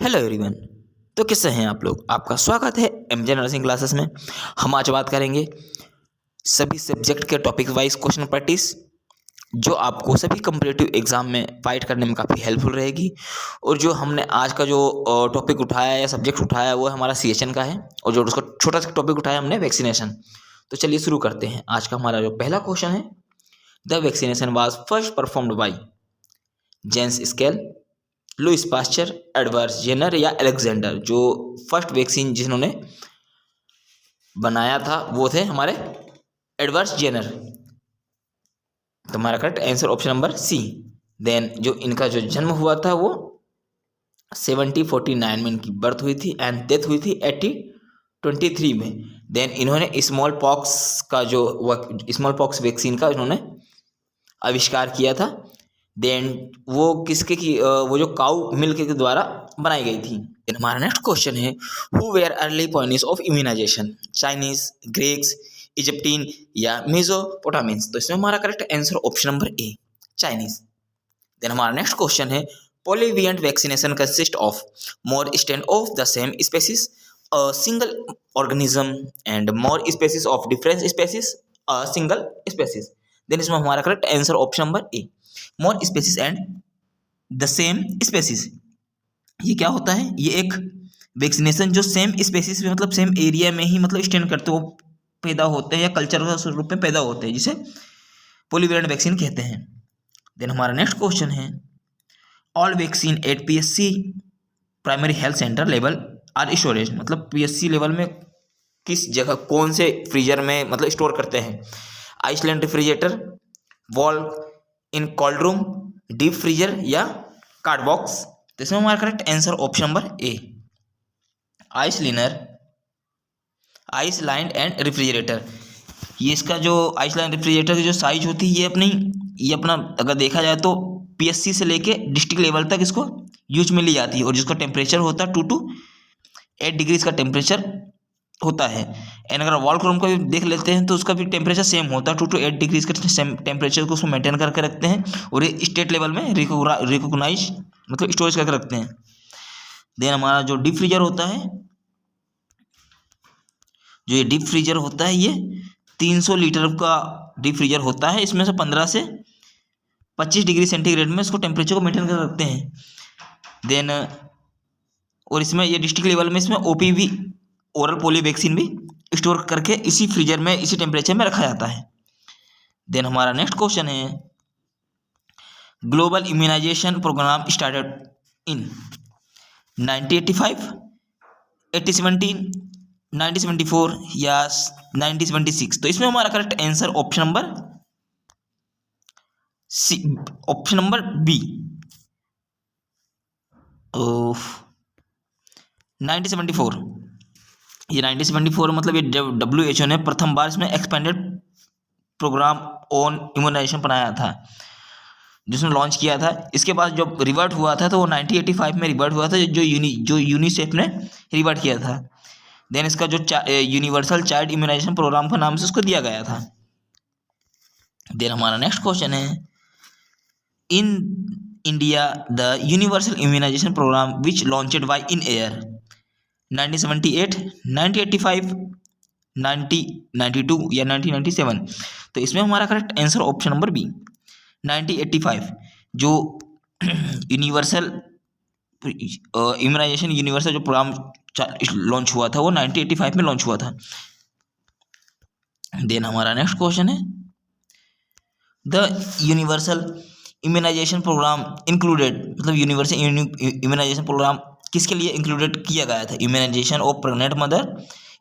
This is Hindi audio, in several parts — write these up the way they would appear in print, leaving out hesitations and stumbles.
Hello everyone. तो कैसे हैं आप लोग। आपका स्वागत है एमजे नर्सिंग क्लासेस में। हम आज बात करेंगे सभी सब्जेक्ट के टॉपिक वाइज क्वेश्चन प्रैक्टिस जो आपको सभी कम्पिटिटिव एग्जाम में फाइट करने में काफ़ी हेल्पफुल रहेगी। और जो हमने आज का जो टॉपिक उठाया या सब्जेक्ट उठाया वो हमारा CHN का है, और जो उसका छोटा सा टॉपिक उठाया हमने वैक्सीनेशन। तो चलिए शुरू करते हैं। आज का हमारा जो पहला क्वेश्चन है, the vaccination was first performed by James Scale, Louis Pasteur, Edward Jenner या अलेक्जेंडर। जो फर्स्ट वैक्सीन जिन्होंने बनाया था वो थे हमारे एडवर्ड जेनर। तो हमारा correct answer option number C. Then जो इनका जो जन्म हुआ था वो 1749 में इनकी बर्थ हुई थी एंड डेथ हुई थी 1823 में। देन इन्होंने स्मॉल पॉक्स वैक्सीन का इन्होंने आविष्कार किया था। देन वो किसके की वो जो काउ मिल्क के द्वारा बनाई गई थी। देन हमारा नेक्स्ट क्वेश्चन है, who were early pioneers of immunization, Chinese, Greeks, Egyptian या मेसोपोटामियंस। तो इसमें हमारा correct answer option number A, Chinese. Then हमारा नेक्स्ट क्वेश्चन है, polyvalent vaccination consist of more strain of the same species, a single organism and more species of different species, a single species. Then इसमें हमारा correct answer option number A, more species and the same species. ये क्या होता है, ये एक वैक्सीनेशन जो सेम स्पेसिस में मतलब सेम एरिया में ही मतलब स्टैंड करते हो पैदा होते हैं या कल्चरल स्वरूप में पैदा होते हैं, जिसे पॉलीवेलेंट वैक्सीन कहते हैं। देन हमारा नेक्स्ट क्वेश्चन है, all vaccine at PSC primary health centre level are storage. मतलब PSC लेवल में किस जगह कौन से फ्रीजर में मतलब स्टोर करते हैं, ice lined refrigerator, walk in cold room, deep freezer या कार्ड बॉक्स। तो इसमें हमारा correct answer option number A, ice lined and refrigerator. ये इसका जो आइसलैंड रेफ्रिजरेटर की जो साइज होती है ये अपना अगर देखा जाए तो PSC से लेके डिस्ट्रिक्ट लेवल तक इसको यूज में ली जाती है, और जिसका टेम्परेचर होता है 2 to 8 डिग्रीज का टेम्परेचर होता है। एंड अगर वॉल क्रोम का भी देख लेते हैं तो उसका भी टेम्परेचर सेम होता है, 2 to 8 डिग्रीज का टेम्परेचर को उसमें मेंटेन करके रखते हैं, और ये स्टेट लेवल में रिकोगनाइज मतलब स्टोरेज करके रखते हैं। देन हमारा जो डीप फ्रीजर होता है, जो ये डीप फ्रीजर होता है ये 300 लीटर का डीप फ्रीजर होता है। इसमें से 15 से 25 डिग्री सेंटीग्रेड में इसको टेम्परेचर को मेंटेन कर रखते हैं। देन और इसमें ये डिस्ट्रिक्ट लेवल में इसमें OPV ओरल पोलियो वैक्सीन भी स्टोर करके इसी फ्रीजर में इसी टेम्परेचर में रखा जाता है। देन हमारा नेक्स्ट क्वेश्चन है, global immunization programme started in 1985, 1817, 1974 या 1976। तो इसमें हमारा correct answer option number C, option number B, 1974। ये 1974 मतलब ये WHO ने प्रथम बार इसमें एक्सपेंडेड प्रोग्राम ऑन इम्यूनाइजेशन बनाया था, जिसने लॉन्च किया था। इसके बाद जब रिवर्ट हुआ था तो वो 1985 में रिवर्ट हुआ था, जो यूनिसेफ ने रिवर्ट किया था। देन इसका जो यूनिवर्सल चाइल्ड इम्यूनाइजेशन प्रोग्राम का नाम से उसको दिया गया था। देन हमारा नेक्स्ट क्वेश्चन है, in India the universal immunization programme which launched by in year 1978, 1985, 1992 या 1997। तो इसमें हमारा correct answer option number B, 1985। जो यूनिवर्सल इम्यूनाइजेशन यूनिवर्सल जो प्रोग्राम लॉन्च हुआ था वो 1985 में लॉन्च हुआ था। देन हमारा नेक्स्ट क्वेश्चन है, the universal immunization program included, मतलब यूनिवर्सल इम्यूनाइजेशन प्रोग्राम किसके लिए इंक्लूडेड किया गया था, immunization of pregnant mother,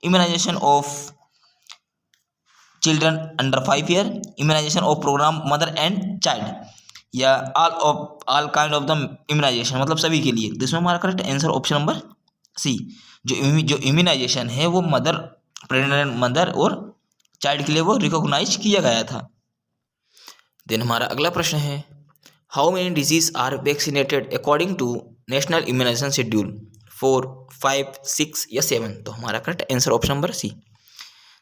immunization of children under 5 year, immunization of program mother and child, या all kind of the immunization, मतलब सभी के लिए। तो इसमें हमारा correct answer option number C, जो इम्यूनाइजेशन है वो प्रेग्नेंट मदर और चाइल्ड के लिए वो रिकॉग्नाइज किया गया था। देन हमारा अगला प्रश्न है, how many disease are vaccinated according to national immunization schedule, 4, 5, 6 या 7। तो हमारा correct answer option number C,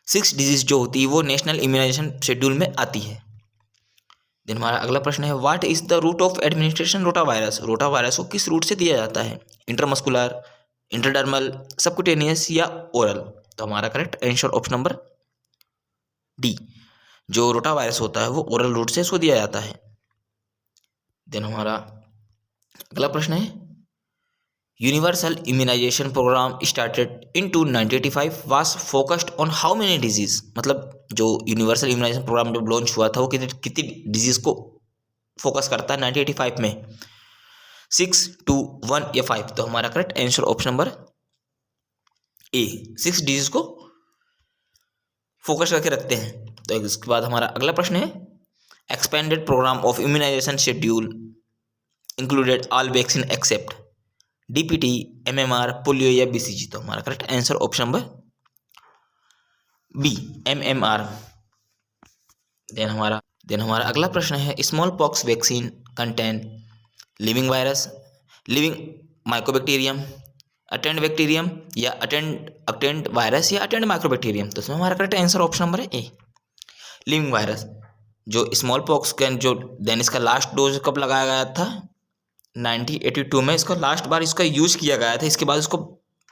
6 disease जो होती है वो नेशनल इम्यूनाइजेशन शेड्यूल में आती है। देन हमारा अगला प्रश्न है what is the route of administration rotavirus. Rotavirus को किस रूट से दिया जाता है, इंट्रामस्कुलर, इंट्राडर्मल, सबक्यूटेनियस या ओरल। तो हमारा correct answer option number D, जो रोटावायरस होता है वो ओरल रूट से इसको दिया जाता है। देन हमारा अगला प्रश्न है universal immunization programme started in 1985 was focused on how many disease. मतलब जो यूनिवर्सल इम्यूनाइजेशन प्रोग्राम जब लॉन्च हुआ था वो कितनी डिजीज को फोकस करता है 1985 में, 6, 2, 1 या 5। तो हमारा करेक्ट आंसर ऑप्शन नंबर ए, 6 डिजीज को फोकस करके रखते हैं। तो इसके बाद हमारा अगला प्रश्न है expanded programme of immunization schedule included all vaccine except DPT, MMR, polio या BCG। तो हमारा correct answer option number B, MMR। Then हमारा अगला प्रश्न है smallpox vaccine contain living virus, living microbacterium, attend bacterium या अटेंड वायरस या अटेंड माइक्रोबैक्टीरियम। तो इसमें हमारा करेक्ट आंसर ऑप्शन नंबर है ए, लिविंग वायरस। जो स्मॉल पॉक्स का जो देन इसका लास्ट डोज कब लगाया गया था, 1982 में इसका लास्ट बार इसका यूज किया गया था। इसके बाद इसको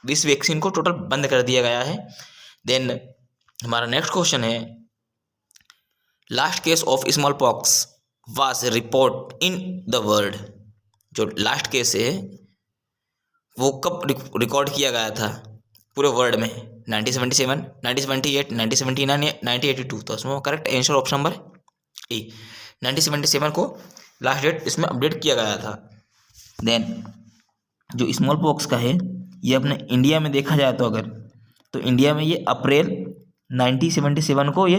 इस वैक्सीन को टोटल बंद कर दिया गया है। देन हमारा नेक्स्ट क्वेश्चन है last case of small pox was report in the world. जो लास्ट केस है वो कब रिकॉर्ड किया गया था पूरे वर्ल्ड में, 1977, 1978, 1979 या 1982। तो इसमें करेक्ट आंसर ऑप्शन नंबर ए, 1977 को लास्ट डेट इसमें अपडेट किया गया था। देन जो स्मॉल पॉक्स का है ये अपने इंडिया में देखा जाए तो इंडिया में ये अप्रैल 1977 को ये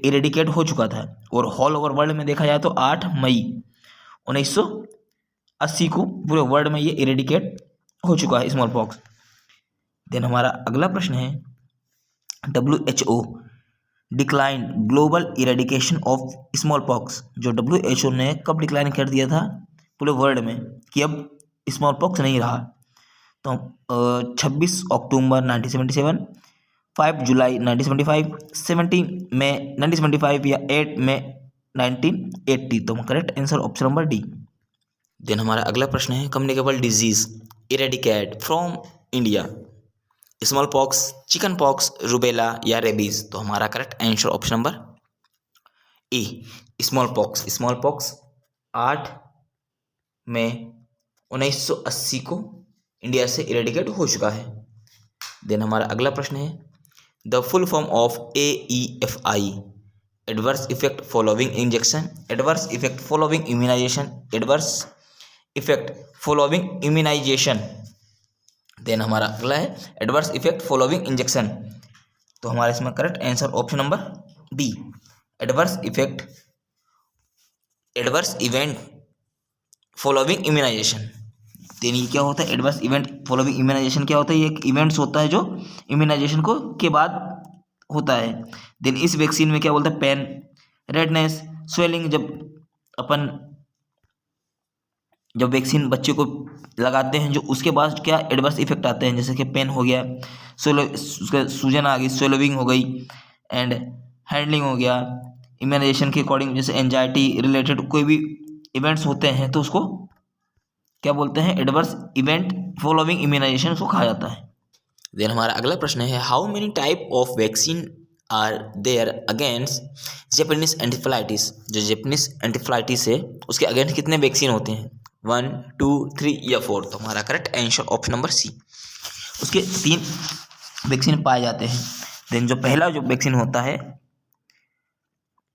इरेडिकेट हो चुका था, और ऑल ओवर वर्ल्ड में देखा जाए तो 8 मई 1980 को पूरे वर्ल्ड में ये इरेडिकेट हो चुका है स्मॉल पॉक्स। देन हमारा अगला प्रश्न है WHO decline global eradication of small pox. जो WHO ने कब डिक्लाइन कर दिया था पूरे वर्ल्ड में कि अब स्मॉल पॉक्स नहीं रहा। तो 26 अक्टूबर 1977, 5 जुलाई 1975, 17 मई 1975 या 8 मई 1980। तो correct answer option number D. Then हमारा अगला प्रश्न है communicable disease eradicate from India, smallpox, chickenpox, rubella या रेबीज। तो हमारा correct answer option number A, smallpox. Smallpox 8 मई 1980 को इंडिया से इरेडिकेट हो चुका है। देन हमारा अगला प्रश्न है the full form of AEFI, adverse effect following injection, adverse effect following immunization, adverse effect following immunization. Then हमारा अगला है एडवर्स इफेक्ट फॉलोइंग इंजेक्शन। तो हमारा इसमें correct answer option number B, adverse event following immunization. Then ये क्या होता है एडवर्स इवेंट फॉलोइंग इम्यूनाइजेशन क्या होता है, ये एक इवेंट्स होता है जो इम्यूनाइजेशन को के बाद होता है। देन इस वैक्सीन में क्या बोलते हैं पेन, रेडनेस, स्वेलिंग। जब वैक्सीन बच्चे को लगाते हैं जो उसके बाद क्या एडवर्स इफेक्ट आते हैं, जैसे कि पेन हो गया, उसका सूजन आ गई, स्वेलिंग हो गई एंड हैंडलिंग हो गया। इम्यूनाइजेशन के अकॉर्डिंग जैसे एंजाइटी रिलेटेड कोई भी इवेंट्स होते हैं तो उसको क्या बोलते हैं एडवर्स इवेंट फॉलोइंग इम्यूनाइजेशन उसको कहा जाता है। देन हमारा अगला प्रश्न है how many type of vaccine are there against Japanese encephalitis. जो जेपनीज एंटीफ्लाइटिस है उसके अगेंस्ट कितने वैक्सीन होते हैं, 1, 2, 3 या 4। तो हमारा correct answer option number C, उसके 3 वैक्सीन पाए जाते हैं। देन जो पहला जो वैक्सीन होता है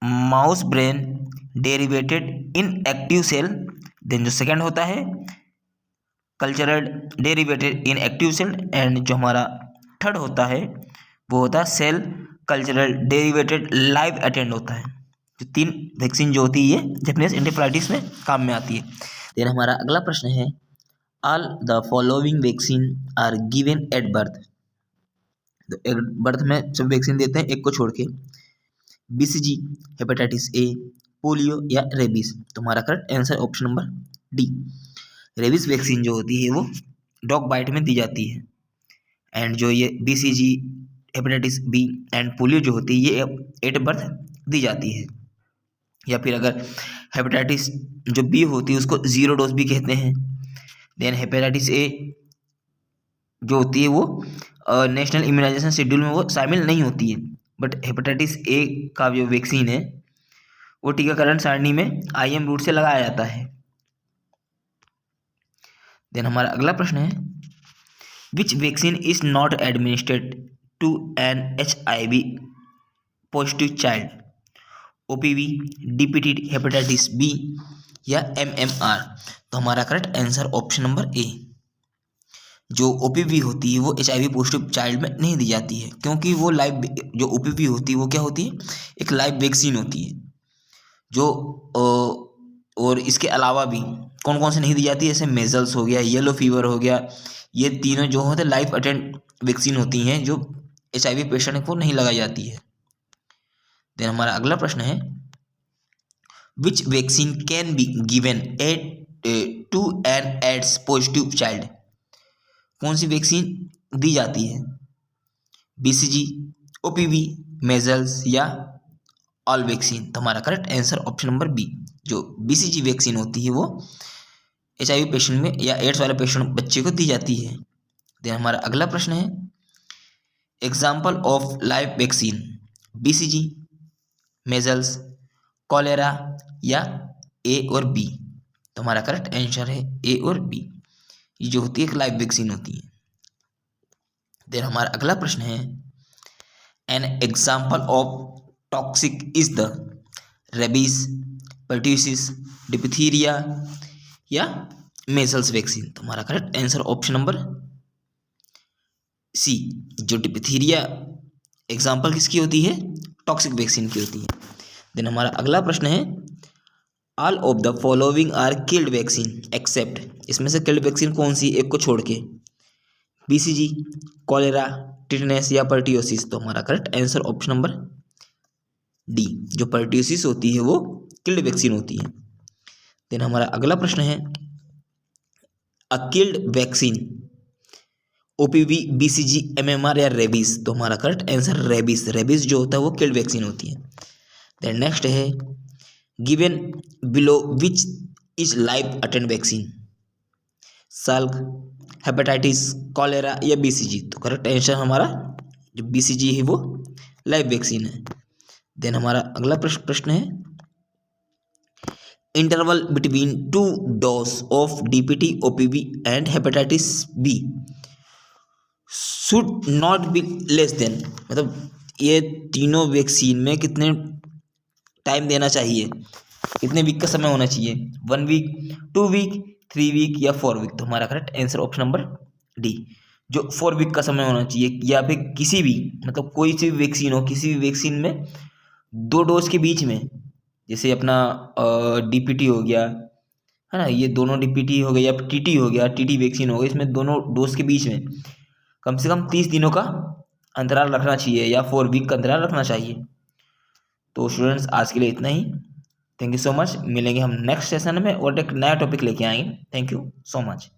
mouse brain derived inactive cell. Then जो सेकंड होता है cultural derived inactive cell, and जो हमारा थर्ड होता है वो होता है cell cultural derived live attend होता है। जो 3 वैक्सीन जो होती है ये जेपनीज एंटीफ्लाइटिस में काम में आती है। देन हमारा अगला प्रश्न है all the following vaccine are given at birth. तो बर्थ में सब वैक्सीन देते हैं एक को छोड़ के, BCG, हेपेटाइटिस A, पोलियो या रेबीज। तो हमारा correct answer option number D, rabies vaccine जो होती है वो डॉग बाइट में दी जाती है, एंड जो ये BCG, hepatitis B and polio जो होती है ये एट बर्थ दी जाती है। या फिर अगर हेपेटाइटिस जो बी होती है उसको 0 डोज भी कहते हैं। देन हेपेटाइटिस ए जो होती है वो नेशनल इम्यूनाइजेशन शेड्यूल में वो शामिल नहीं होती है, बट हेपेटाइटिस ए का जो वैक्सीन है वो टीकाकरण सारणी में IM रूट से लगाया जाता है। देन हमारा अगला प्रश्न है, which vaccine is not administered to an HIV positive child, OPV, DPT, hepatitis B या MMR। तो हमारा correct answer option number A, जो OPV होती है वो HIV पॉजिटिव चाइल्ड में नहीं दी जाती है, क्योंकि वो लाइव जो OPV होती है वो क्या होती है, एक लाइव वैक्सीन होती है जो और इसके अलावा भी कौन कौन से नहीं दी जाती है, जैसे मेजल्स हो गया, येलो फीवर हो गया, ये तीनों जो होते हैं लाइफ अटेंड वैक्सीन होती हैं जो HIV पेशेंट को नहीं लगाई जाती है। देन हमारा अगला प्रश्न है, which vaccine can be given to an AIDS positive child, कौन सी वैक्सीन दी जाती है, BCG, OPV, मेजल्स या ऑल वैक्सीन। तो हमारा correct answer option number B, जो BCG वैक्सीन होती है वो HIV पेशेंट में या एड्स वाले पेशेंट बच्चे को दी जाती है। देन हमारा अगला प्रश्न है, example of live vaccine, BCG, measles, cholera या A और B। तो हमारा करेक्ट आंसर है A और B, ये जो होती है एक लाइव वैक्सीन होती है। देन हमारा अगला प्रश्न है, an example of toxic is the rabies, pertussis, diphtheria या मेजल्स वैक्सीन। तो हमारा correct answer option number C, जो डिप्थीरिया एग्जाम्पल किसकी होती है, टॉक्सिक वैक्सीन की होती है। देन हमारा अगला प्रश्न है, all of the following are killed vaccine except, इसमें से किल्ड वैक्सीन कौन सी, एक को छोड़ के, BCG, कॉलेरा, टिटनेस या पर्ट्यूसिस। तो हमारा correct answer option number D, जो पर्ट्यूसिस होती है वो किल्ड वैक्सीन होती है। देन हमारा अगला प्रश्न है, a killed vaccine, OPV, BCG, MMR या रेबीज। तो हमारा करेक्ट आंसर रेबीज, रेबीज जो होता है वो किल्ड वैक्सीन होती है। देन नेक्स्ट है, given below which is live attenuated vaccine, Salk, hepatitis, cholera या BCG। तो करेक्ट आंसर हमारा जो BCG है वो लाइव वैक्सीन है। देन हमारा अगला प्रश्न है, interval between 2 dose of DPT, OPV and hepatitis B should not be less than, मतलब ये तीनों वैक्सीन में कितने टाइम देना चाहिए, कितने वीक का समय होना चाहिए, 1 वीक, 2 वीक, 3 वीक या 4 वीक। तो हमारा correct answer option number D, जो 4 वीक का समय होना चाहिए, या फिर किसी भी मतलब कोई सी भी वैक्सीन हो, किसी भी वैक्सीन में 2 डोज के बीच में, जैसे अपना DPT हो गया है ना, ये दोनों DPT हो गया या TT हो गया, TT वैक्सीन हो गया, इसमें दोनों डोज के बीच में कम से कम 30 दिनों का अंतराल रखना चाहिए या 4 वीक का अंतराल रखना चाहिए। तो स्टूडेंट्स आज के लिए इतना ही, थैंक यू सो मच, मिलेंगे हम नेक्स्ट सेशन में और एक नया टॉपिक लेके आएंगे। Thank you so much.